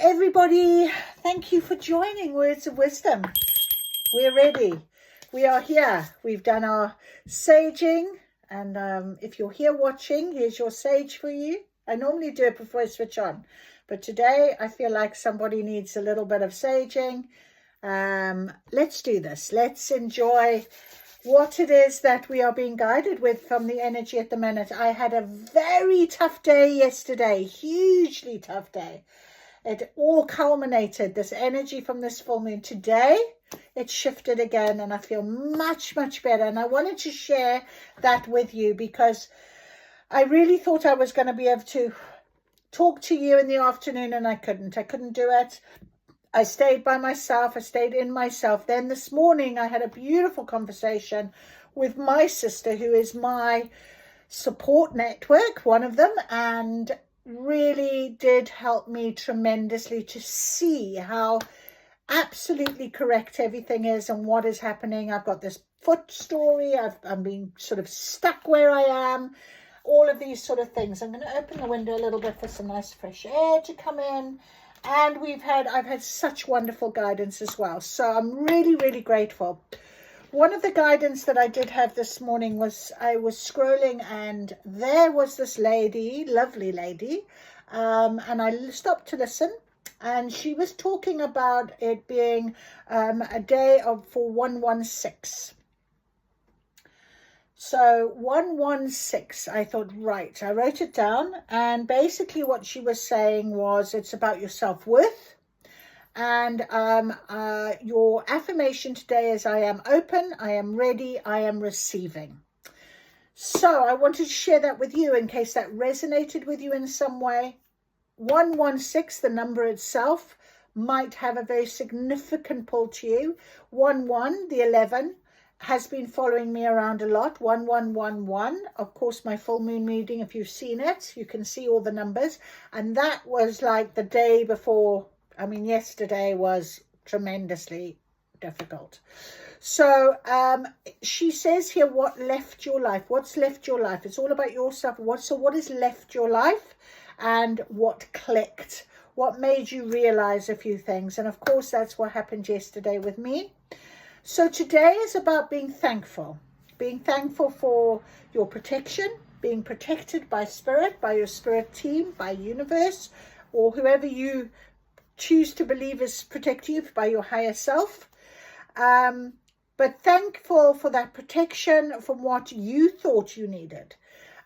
everybody. Thank you for joining Words of Wisdom. We're ready. We are here. We've done our saging. And if you're here watching, here's your sage for you. I normally do it before I switch on. But today I feel like somebody needs a little bit of saging. Let's do this. Let's enjoy what it is that we are being guided with from the energy at the minute. I had a very tough day yesterday. Hugely tough day. It all culminated, this energy from this full moon. Today, it shifted again and I feel much, much better. And I wanted to share that with you because I really thought I was going to be able to talk to you in the afternoon and I couldn't. I couldn't do it. I stayed by myself. I stayed in myself. Then this morning, I had a beautiful conversation with my sister, who is my support network, one of them, and really did help me tremendously to see how absolutely correct everything is and what is happening. I've got this foot story. I'm being sort of stuck where I am. All of these sort of things. I'm going to open the window a little bit for some nice fresh air to come in. And I've had such wonderful guidance as well. So I'm really, really grateful. One of the guidance that I did have this morning was I was scrolling and there was this lady, lovely lady, and I stopped to listen, and she was talking about it being a day for 116. So 116, I thought, right, I wrote it down, and basically what she was saying was it's about your self-worth. And your affirmation today is I am open, I am ready, I am receiving. So I wanted to share that with you in case that resonated with you in some way. 116, the number itself, might have a very significant pull to you. 11, the 11, has been following me around a lot. 1111, of course, my full moon reading, if you've seen it, you can see all the numbers. And that was like the day before. I mean, yesterday was tremendously difficult. So she says here, what left your life? What's left your life? It's all about your stuff. So what has left your life and what clicked? What made you realize a few things? And of course, that's what happened yesterday with me. So today is about being thankful for your protection, being protected by spirit, by your spirit team, by universe, or whoever you choose to believe is protecting you, by your higher self. But thankful for that protection from what you thought you needed.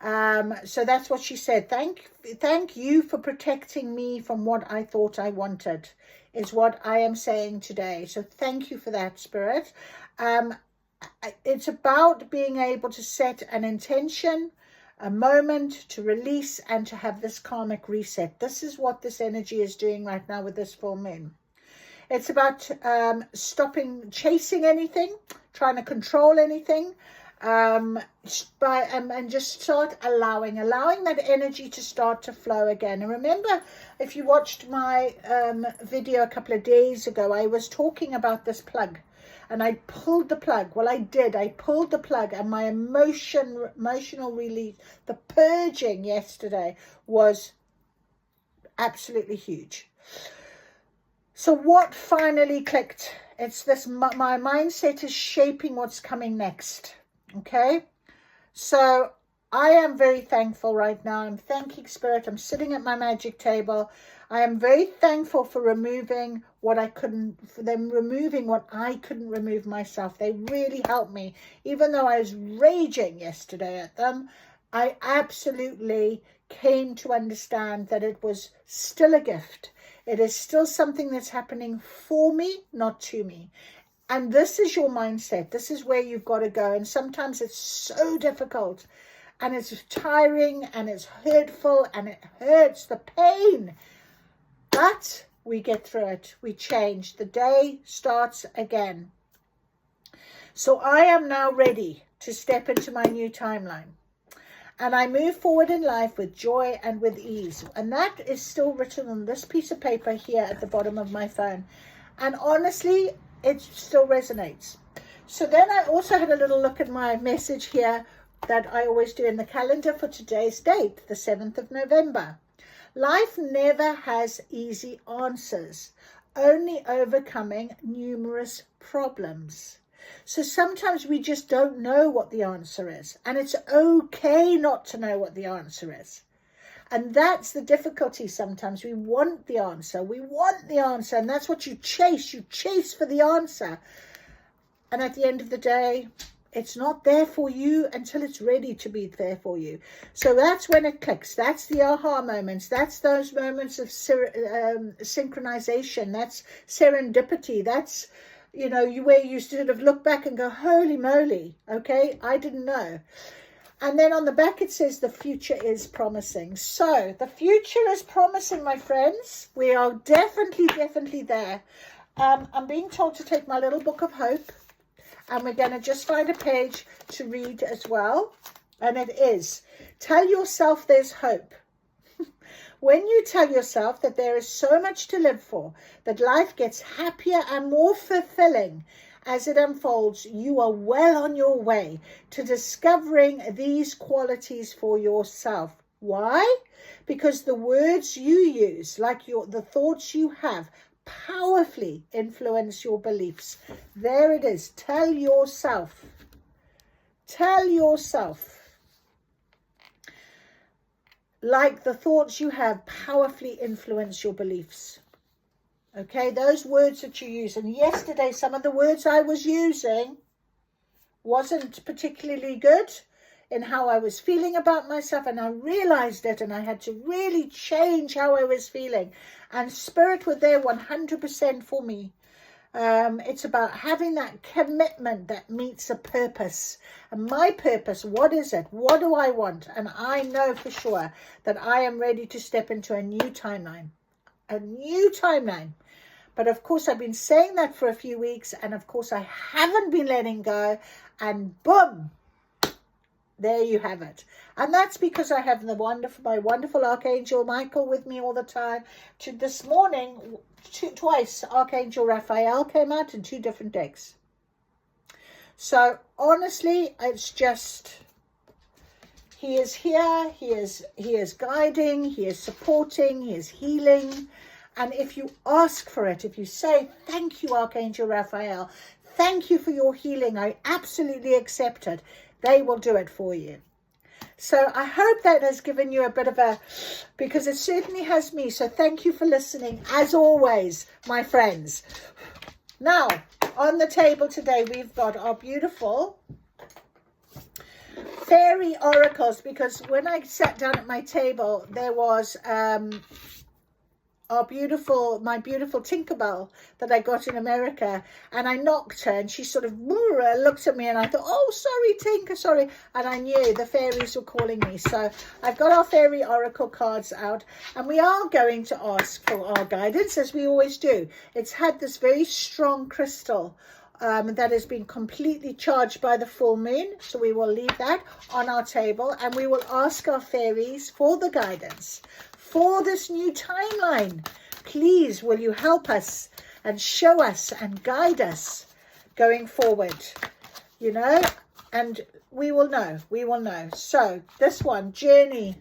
So that's what she said. Thank you for protecting me from what I thought I wanted, is what I am saying today. So thank you for that, Spirit. It's about being able to set an intention, a moment to release and to have this karmic reset. This is what this energy is doing right now with this full moon. It's about stopping chasing anything, trying to control anything, and just start allowing that energy to start to flow again. And remember, if you watched my video a couple of days ago, I was talking about this plug. And I pulled the plug. Well, I did. I pulled the plug, and my emotional release, the purging yesterday was absolutely huge. So what finally clicked? It's this, my mindset is shaping what's coming next. Okay? So I am very thankful right now. I'm thanking Spirit. I'm sitting at my magic table. I am very thankful for removing what I couldn't remove myself. They really helped me. Even though I was raging yesterday at them, I absolutely came to understand that it was still a gift. It is still something that's happening for me, not to me. And this is your mindset. This is where you've got to go. And sometimes it's so difficult and it's tiring and it's hurtful and it hurts, the pain. But we get through it. We change. The day starts again. So I am now ready to step into my new timeline. And I move forward in life with joy and with ease. And that is still written on this piece of paper here at the bottom of my phone. And honestly, it still resonates. So then I also had a little look at my message here that I always do in the calendar for today's date, the 7th of November. Life never has easy answers, only overcoming numerous problems. So sometimes we just don't know what the answer is, and it's okay not to know what the answer is. And that's the difficulty sometimes. We want the answer. We want the answer, and that's what you chase. You chase for the answer. And at the end of the day, it's not there for you until it's ready to be there for you. So that's when it clicks. That's the aha moments. That's those moments of synchronization. That's serendipity. That's, you know, where you sort of look back and go, holy moly, okay, I didn't know. And then on the back it says the future is promising. So the future is promising, my friends. We are definitely there. I'm being told to take my little book of hope, and we're going to just find a page to read as well. And it is, tell yourself there's hope. When you tell yourself that there is so much to live for, that life gets happier and more fulfilling as it unfolds, you are well on your way to discovering these qualities for yourself. Why? Because the words you use, like the thoughts you have, powerfully influence your beliefs. There it is. Tell yourself. Tell yourself. Like the thoughts you have powerfully influence your beliefs. Okay, those words that you use. And yesterday, some of the words I was using wasn't particularly good in how I was feeling about myself. And I realized it, and I had to really change how I was feeling. And Spirit were there 100% for me. It's about having that commitment that meets a purpose. And my purpose, what is it? What do I want? And I know for sure that I am ready to step into a new timeline. A new timeline. But of course, I've been saying that for a few weeks. And of course, I haven't been letting go. And boom, there you have it. And that's because I have my wonderful Archangel Michael with me all the time. This morning, twice, Archangel Raphael came out in 2 different decks. So honestly, it's just, he is here, he is guiding, he is supporting, he is healing. And if you ask for it, if you say, thank you, Archangel Raphael, thank you for your healing, I absolutely accept it, they will do it for you. So I hope that has given you a bit of because it certainly has me. So thank you for listening, as always, my friends. Now, on the table today, we've got our beautiful fairy oracles, because when I sat down at my table, there was my beautiful Tinkerbell that I got in America, and I knocked her, and she sort of looked at me, and I thought, oh, sorry, Tinker, sorry. And I knew the fairies were calling me. So I've got our fairy oracle cards out, and we are going to ask for our guidance, as we always do. It's had this very strong crystal that has been completely charged by the full moon. So we will leave that on our table, and we will ask our fairies for the guidance for this new timeline. Please, will you help us and show us and guide us going forward, you know, and we will know. So this one, journey.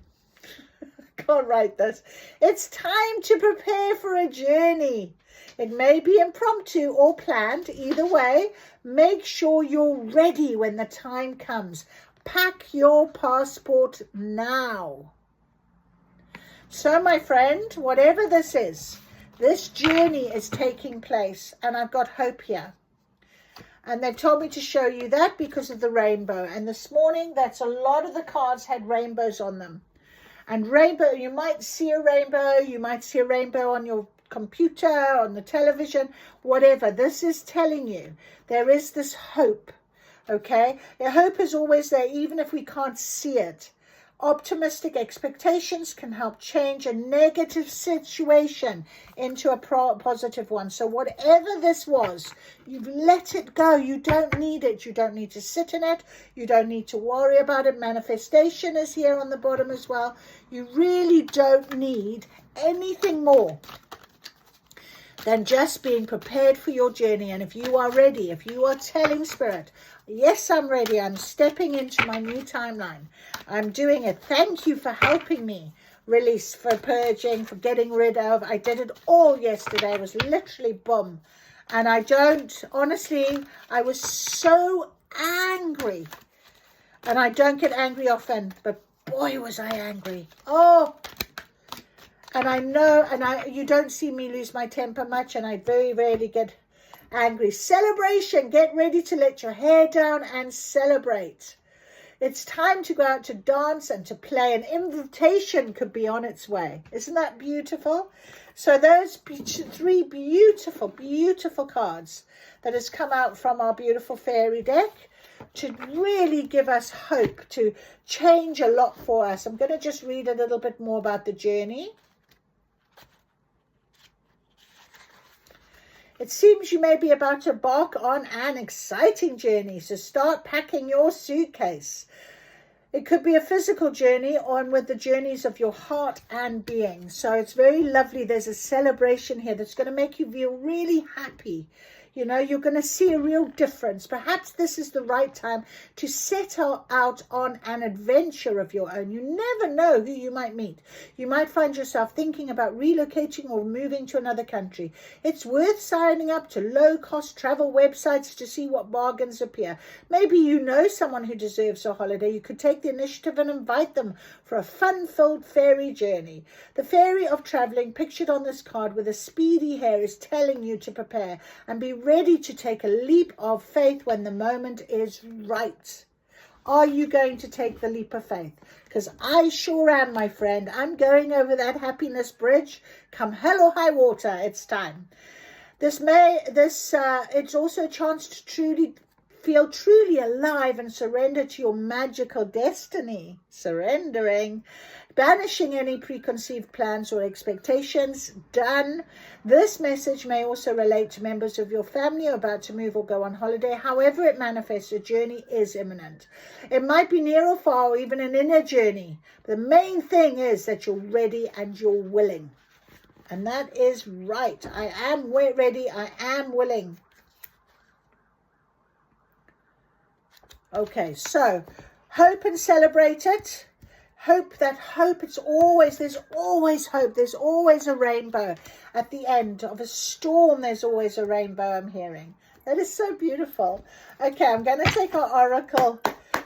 Can't write this. It's time to prepare for a journey. It may be impromptu or planned. Either way, make sure you're ready when the time comes. Pack your passport now. So, my friend, whatever this is, this journey is taking place, and I've got hope here. And they've told me to show you that because of the rainbow. And this morning, that's a lot of the cards had rainbows on them. And rainbow, you might see a rainbow, you might see a rainbow on your computer, on the television, whatever. This is telling you there is this hope, okay? The hope is always there, even if we can't see it. Optimistic expectations can help change a negative situation into a positive one. So whatever this was, you've let it go. You don't need it. You don't need to sit in it. You don't need to worry about it. Manifestation is here on the bottom as well. You really don't need anything more than just being prepared for your journey. And if you are ready, if you are telling Spirit, yes, I'm ready, I'm stepping into my new timeline, I'm doing it, thank you for helping me release, for purging, for getting rid of. I did it all yesterday. It was literally boom. And I don't, honestly, I was so angry. And I don't get angry often, but boy, was I angry. Oh, and I know, and you don't see me lose my temper much, and I very rarely get angry. Celebration. Get ready to let your hair down and celebrate. It's time to go out to dance and to play. An invitation could be on its way. Isn't that beautiful? So those 3 beautiful, beautiful cards that has come out from our beautiful fairy deck to really give us hope, to change a lot for us. I'm going to just read a little bit more about the journey. It seems you may be about to embark on an exciting journey, so start packing your suitcase. It could be a physical journey on with the journeys of your heart and being. So it's very lovely. There's a celebration here that's going to make you feel really happy. You know, you're going to see a real difference. Perhaps this is the right time to set out on an adventure of your own. You never know who you might meet. You might find yourself thinking about relocating or moving to another country. It's worth signing up to low-cost travel websites to see what bargains appear. Maybe you know someone who deserves a holiday. You could take the initiative and invite them for a fun-filled fairy journey. The fairy of traveling, pictured on this card with a speedy hair, is telling you to prepare and be ready to take a leap of faith when the moment is right. Are you going to take the leap of faith? Because I sure am, my friend. I'm going over that happiness bridge. Come hell or high water, it's time. It's also a chance to feel truly alive and surrender to your magical destiny. Surrendering. Banishing any preconceived plans or expectations. Done. This message may also relate to members of your family about to move or go on holiday. However it manifests, your journey is imminent. It might be near or far, or even an inner journey. The main thing is that you're ready and you're willing. And that is right. I am ready. I am willing. Okay, so hope and celebrate it. There's always hope. There's always a rainbow. At the end of a storm, there's always a rainbow, I'm hearing. That is so beautiful. Okay, I'm going to take our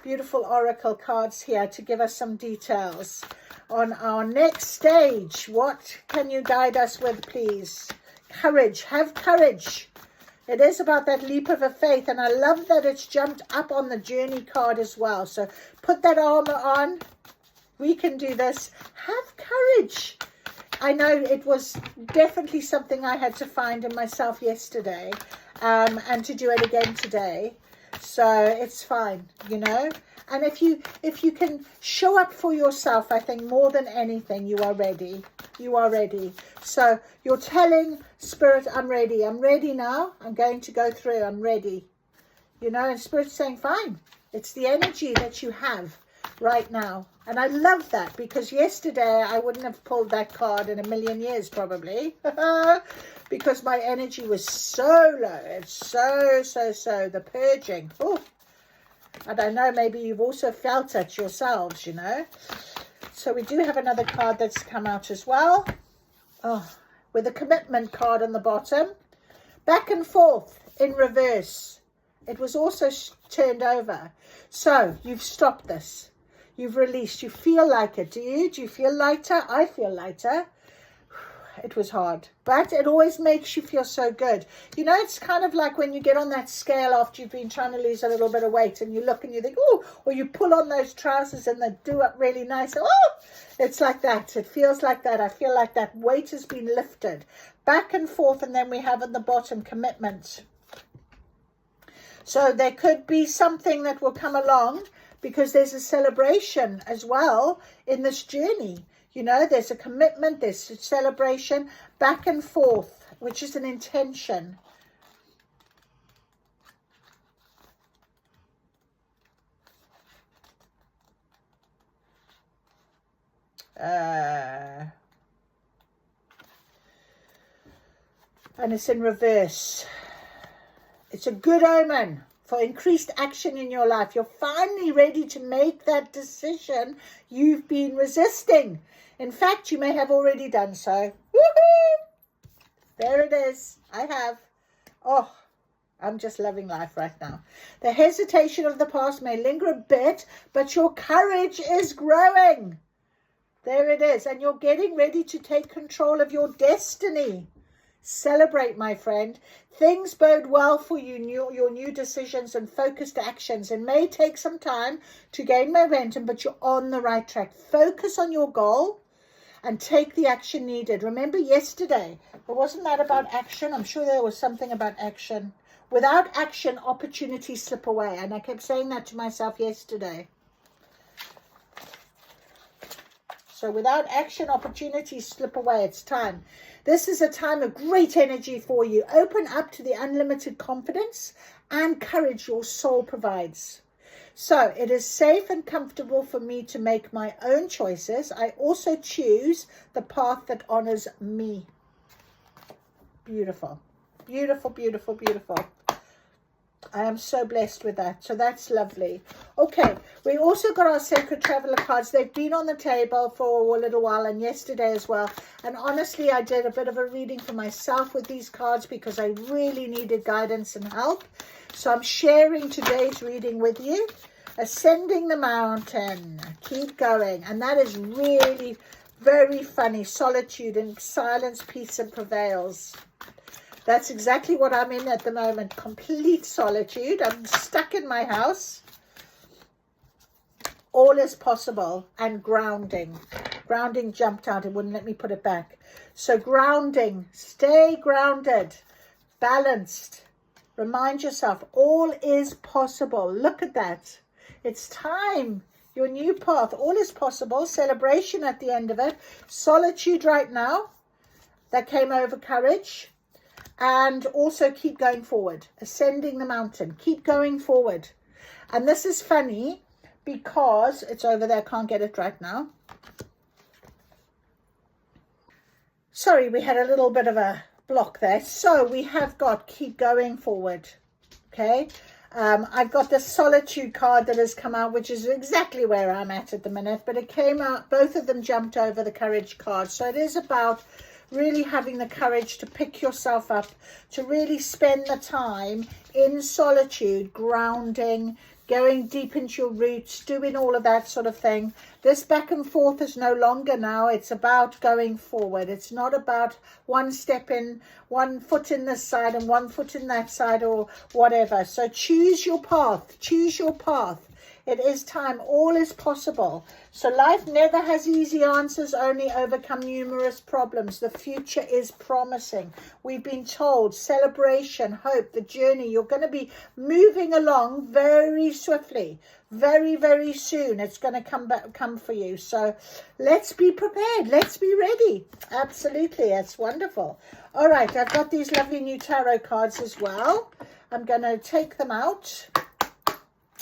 beautiful oracle cards here to give us some details on our next stage. What can you guide us with, please? Courage. Have courage. It is about that leap of a faith, and I love that it's jumped up on the journey card as well. So put that armor on. We can do this. Have courage. I know it was definitely something I had to find in myself yesterday, and to do it again today. So it's fine, you know. And if you can show up for yourself, I think more than anything, you are ready. You are ready. So you're telling Spirit, I'm ready. I'm ready now. I'm going to go through. I'm ready. You know, and Spirit's saying, fine. It's the energy that you have right now. And I love that, because yesterday I wouldn't have pulled that card in a million years probably, because my energy was so low. It's so the purging. Oh, and I know maybe you've also felt it yourselves, you know. So we do have another card that's come out as well. Oh, with a commitment card on the bottom. Back and forth in reverse. It was also turned over. So you've stopped this. You've released. You feel like it, do you? Do you feel lighter? I feel lighter. It was hard, but it always makes you feel so good. You know, it's kind of like when you get on that scale after you've been trying to lose a little bit of weight, and you look and you think, oh, or you pull on those trousers and they do up really nice. Oh, it's like that. It feels like that. I feel like that weight has been lifted. Back and forth, and then we have at the bottom commitment. So there could be something that will come along, because there's a celebration as well in this journey. You know, there's a commitment, there's a celebration, back and forth, which is an intention. And it's in reverse. It's a good omen for increased action in your life. You're finally ready to make that decision you've been resisting. In fact, you may have already done so. Woohoo! There it is. I have. Oh, I'm just loving life right now. The hesitation of the past may linger a bit, but your courage is growing. There it is. And you're getting ready to take control of your destiny. Celebrate, my friend. Things bode well for you, your new decisions and focused actions. It may take some time to gain momentum, but you're on the right track. Focus on your goal and take the action needed. Remember yesterday, but wasn't that about action? I'm sure there was something about action. Without action, opportunities slip away. And I kept saying that to myself yesterday. So without action, opportunities slip away. It's time. This is a time of great energy for you. Open up to the unlimited confidence and courage your soul provides. So it is safe and comfortable for me to make my own choices. I also choose the path that honors me. Beautiful. Beautiful, beautiful, beautiful. I am so blessed with that. So that's lovely. Okay, we also got our Sacred Traveler cards. They've been on the table for a little while and yesterday as well. And honestly, I did a bit of a reading for myself with these cards because I really needed guidance and help. So I'm sharing today's reading with you. Ascending the mountain. Keep going. And that is really very funny. Solitude and silence, peace and prevails. That's exactly what I'm in at the moment. Complete solitude. I'm stuck in my house. All is possible. And grounding. Grounding jumped out. It wouldn't let me put it back. So grounding. Stay grounded. Balanced. Remind yourself. All is possible. Look at that. It's time. Your new path. All is possible. Celebration at the end of it. Solitude right now. That came over courage. And also keep going forward. Ascending the mountain. Keep going forward. And this is funny because it's over there. Can't get it right now. Sorry, we had a little bit of a block there. So we have got keep going forward. Okay. I've got the solitude card that has come out, which is exactly where I'm at the minute. But it came out. Both of them jumped over the courage card. So it is about really having the courage to pick yourself up, to really spend the time in solitude, grounding, going deep into your roots, doing all of that sort of thing. This back and forth is no longer now. It's about going forward. It's not about one step in, 1 foot in this side and 1 foot in that side or whatever. So choose your path. Choose your path. It is time. All is possible. So life never has easy answers, only overcome numerous problems. The future is promising. We've been told celebration, hope, the journey. You're going to be moving along very swiftly. Very, very soon. It's going to come for you. So let's be prepared. Let's be ready. Absolutely. That's wonderful. All right. I've got these lovely new tarot cards as well. I'm going to take them out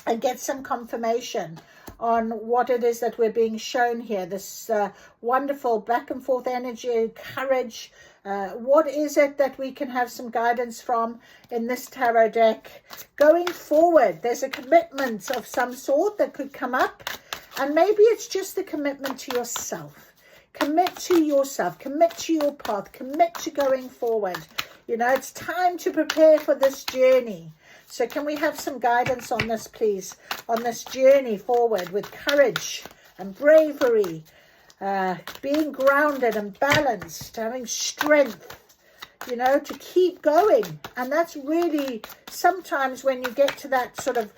and get some confirmation on what it is that we're being shown here. This wonderful back and forth energy, courage. What is it that we can have some guidance from in this tarot deck? Going forward, there's a commitment of some sort that could come up. And maybe it's just the commitment to yourself. Commit to yourself. Commit to your path. Commit to going forward. You know, it's time to prepare for this journey. So can we have some guidance on this, please? On this journey forward with courage and bravery, being grounded and balanced, having strength, you know, to keep going. And that's really sometimes when you get to that sort of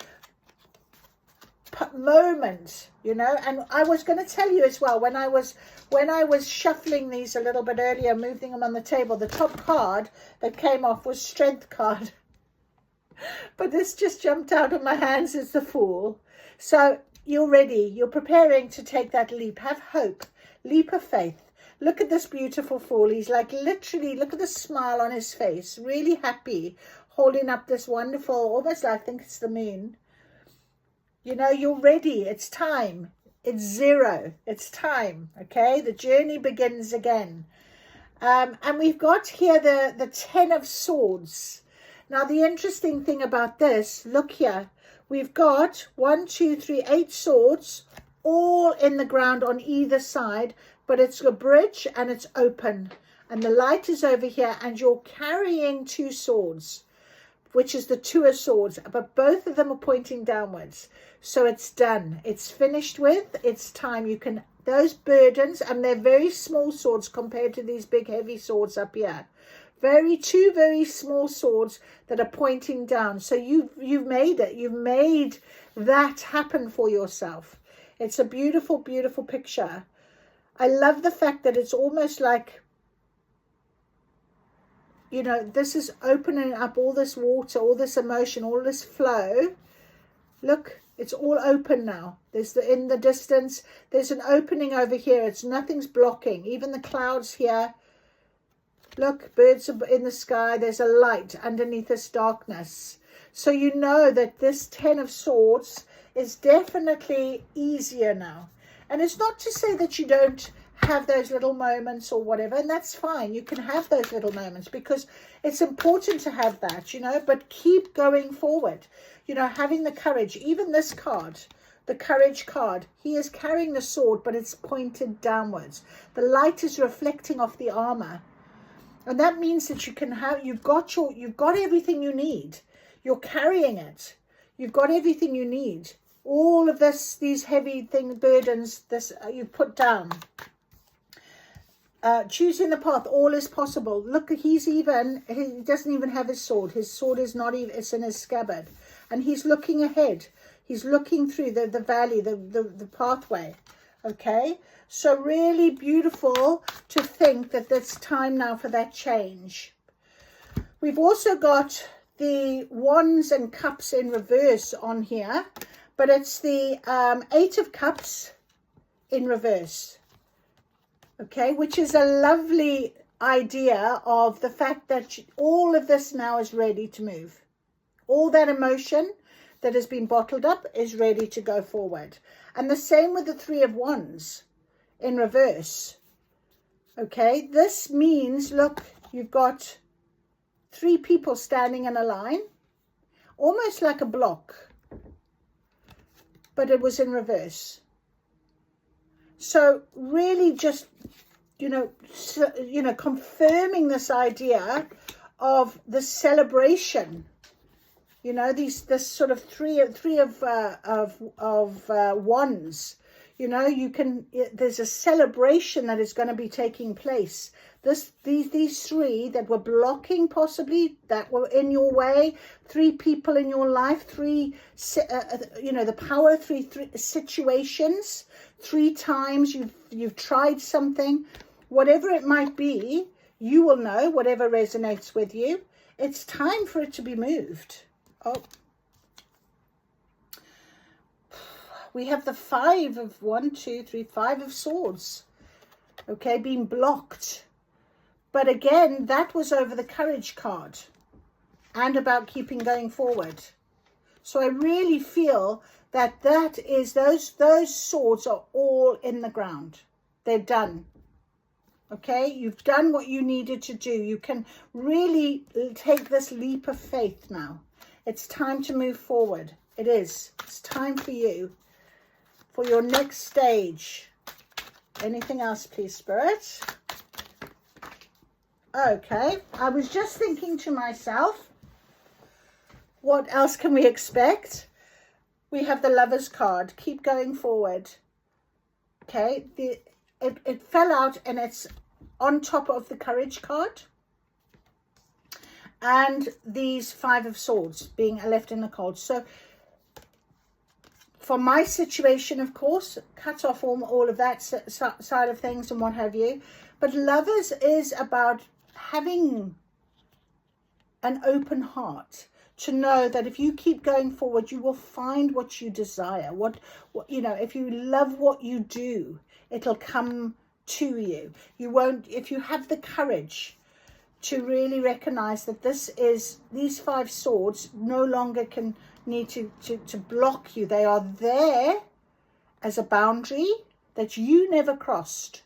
moment, you know. And I was going to tell you as well, when I was shuffling these a little bit earlier, moving them on the table, the top card that came off was Strength card. But this just jumped out of my hands as the Fool. So you're ready. You're preparing to take that leap. Have hope. Leap of faith. Look at this beautiful Fool. He's like literally, look at the smile on his face. Really happy. Holding up this wonderful, almost I think it's the moon. You know, you're ready. It's time. It's zero. It's time. Okay. The journey begins again. And we've got here the 10 of Swords. Now, the interesting thing about this, look here, we've got 1, 2, 3, 8 swords all in the ground on either side, but it's a bridge and it's open. And the light is over here, and you're carrying 2 swords, which is the 2 of swords, but both of them are pointing downwards. So it's done. It's finished with. It's time. You can, those burdens, and they're very small swords compared to these big heavy swords up here. Two very small swords that are pointing down. So you've made it. You've made that happen for yourself. It's a beautiful, beautiful picture. I love the fact that it's almost like, you know, this is opening up all this water, all this emotion, all this flow. Look, it's all open now. There's in the distance, there's an opening over here. It's nothing's blocking. Even the clouds here. Look, birds are in the sky. There's a light underneath this darkness. So you know that this 10 of Swords is definitely easier now. And it's not to say that you don't have those little moments or whatever, and that's fine. You can have those little moments because it's important to have that, you know, but keep going forward, you know, having the courage. Even this card, the courage card, he is carrying the sword, but it's pointed downwards. The light is reflecting off the armor, and that means that you can have, you've got everything you need. You're carrying it. You've got everything you need. All of this, these heavy burdens, this you've put down. Choosing the path, all is possible. Look, he doesn't even have his sword. His sword is not even, it's in his scabbard. And he's looking ahead. He's looking through the valley, the pathway. Okay? So really beautiful to think that it's time now for that change. We've also got the Wands and Cups in reverse on here. But it's the 8 of Cups in reverse. Okay, which is a lovely idea of the fact that all of this now is ready to move. All that emotion that has been bottled up is ready to go forward. And the same with the 3 of Wands in reverse. Okay, this means, look, you've got 3 people standing in a line, almost like a block, but it was in reverse. So really just, confirming this idea of the celebration, this sort of three of wands, there's a celebration that is going to be taking place. These 3 that were blocking, possibly, that were in your way, 3 people in your life, 3, the power, 3 situations, 3 times you've tried something, whatever it might be, you will know, whatever resonates with you, it's time for it to be moved. Oh, we have the 5 of 5 of Swords, okay, being blocked. But again, that was over the courage card and about keeping going forward. So I really feel that is those swords are all in the ground. They're done. Okay, you've done what you needed to do. You can really take this leap of faith now. It's time to move forward. It is. It's time for you, for your next stage. Anything else, please, Spirit? Okay, I was just thinking to myself, what else can we expect? We have the Lovers card. Keep going forward. Okay, it fell out and it's on top of the Courage card. And these 5 of Swords being left in the cold. So for my situation, of course, cut off all of that side of things and what have you. But Lovers is about having an open heart, to know that if you keep going forward, you will find what you desire. If you love what you do, it'll come to you. You won't, if you have the courage to really recognize that these 5 swords no longer can need to block you. They are there as a boundary that you never crossed.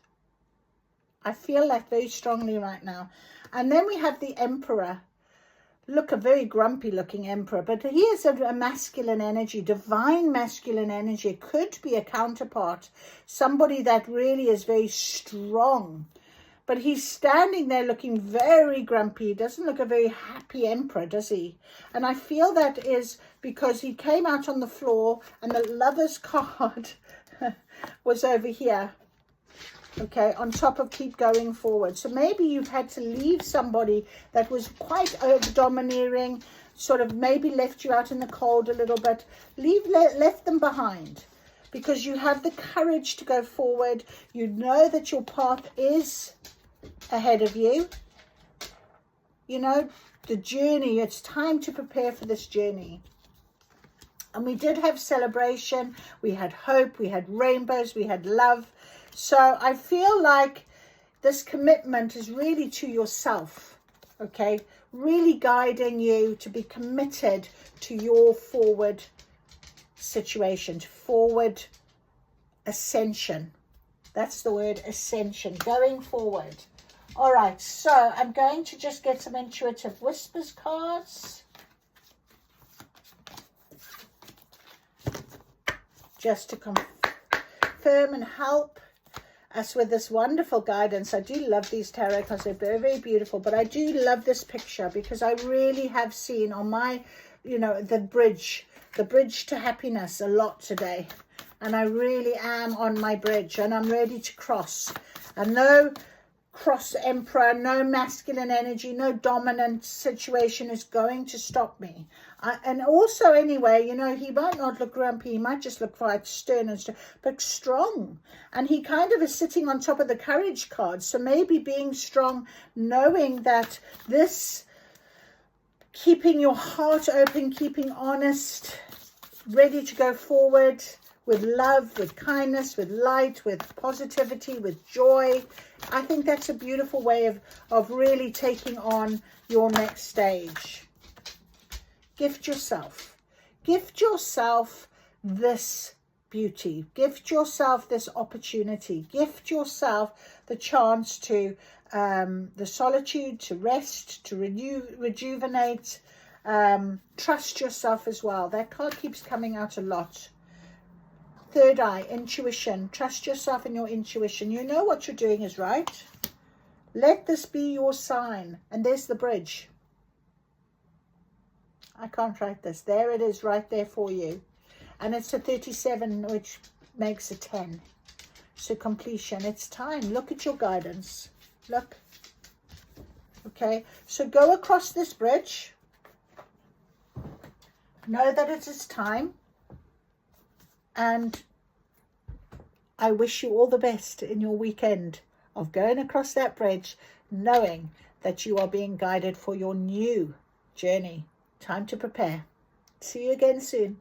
I feel that very strongly right now. And then we have the Emperor. look a very grumpy looking emperor, but he is a masculine energy, divine masculine energy. It could be a counterpart, somebody that really is very strong. But he's standing there looking very grumpy. He doesn't look a very happy emperor, does he? And I feel that is because he came out on the floor and the Lover's card was over here. Okay, on top of keep going forward. So maybe you've had to leave somebody that was quite domineering, sort of maybe left you out in the cold a little bit. Left them behind, because you have the courage to go forward. You know that your path is ahead of you. You know, the journey, it's time to prepare for this journey. And we did have celebration, we had hope, we had rainbows, we had love. So I feel like this commitment is really to yourself, okay? Really guiding you to be committed to your forward situation, to forward ascension. That's the word, ascension, going forward. All right, so I'm going to just get some intuitive whispers cards. Just to confirm and help us with this wonderful guidance. I do love these tarot cards. They're very, very beautiful. But I do love this picture because I really have seen on my, you know, the bridge to happiness a lot today. And I really am on my bridge and I'm ready to cross. And no cross emperor, no masculine energy, no dominant situation is going to stop me. And also, anyway, you know, he might not look grumpy, he might just look quite stern and but strong. And he kind of is sitting on top of the courage card. So maybe being strong, knowing that this, keeping your heart open, keeping honest, ready to go forward with love, with kindness, with light, with positivity, with joy. I think that's a beautiful way of really taking on your next stage. Gift yourself. Gift yourself this beauty. Gift yourself this opportunity. Gift yourself the chance to, the solitude, to rest, to rejuvenate. Trust yourself as well. That card keeps coming out a lot. Third eye, intuition. Trust yourself and your intuition. You know what you're doing is right. Let this be your sign. And there's the bridge. I can't write this. There it is right there for you. And it's a 37, which makes a 10. So completion. It's time. Look at your guidance. Look. Okay. So go across this bridge. Know that it is time. And I wish you all the best in your weekend of going across that bridge, knowing that you are being guided for your new journey. Time to prepare. See you again soon.